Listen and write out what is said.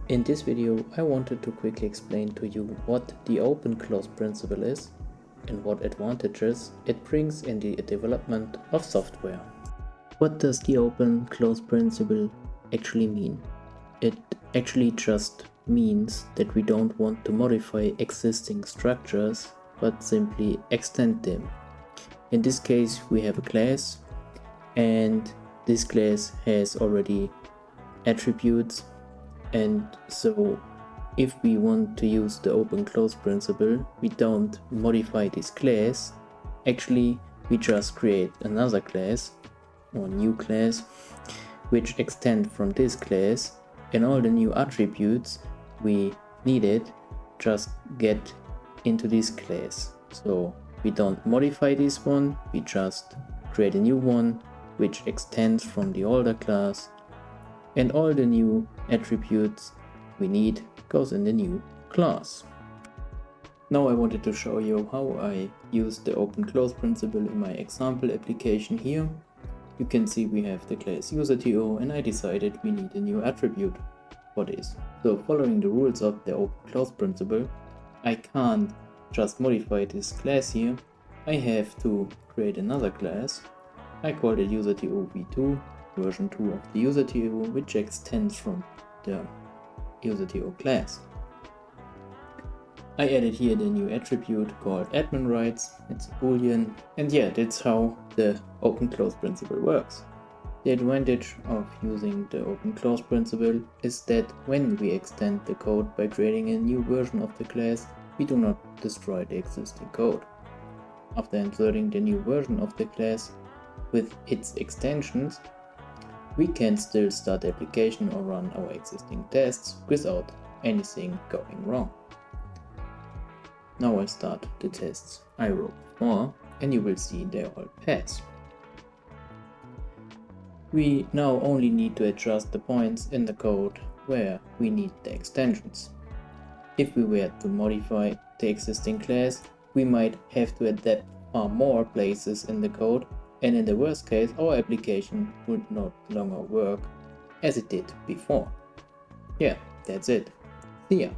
In this video, I wanted to quickly explain to you what the open-close principle is and what advantages it brings in the development of software. What does the open-close principle actually mean? It actually just means that we don't want to modify existing structures, but simply extend them. In this case, we have a class, and this class has already attributes, and so if we want to use the open-close principle, we don't modify this class. Actually, we just create another class or new class which extend from this class, and all the new attributes we needed just get into this class. So we don't modify this one, we just create a new one which extends from the older class, and all the new attributes we need goes in the new class. Now I wanted to show you how I use the open-close principle in my example application here. You can see we have the class user_to, and I decided we need a new attribute for this. So following the rules of the open-close principle, I can't just modify this class here. I have to create another class. I call it user_to v2, version 2 of the user_to, which extends from the user_to class. I added here the new attribute called admin rights. It's a boolean, and yeah, that's how the open-close principle works. The advantage of using the open-close principle is that when we extend the code by creating a new version of the class, we do not destroy the existing code. After inserting the new version of the class with its extensions, we can still start the application or run our existing tests without anything going wrong. Now I start the tests I wrote before, and you will see they all pass. We now only need to adjust the points in the code where we need the extensions. If we were to modify the existing class, we might have to adapt far more places in the code, and in the worst case our application would no longer work as it did before. Yeah, that's it. See ya.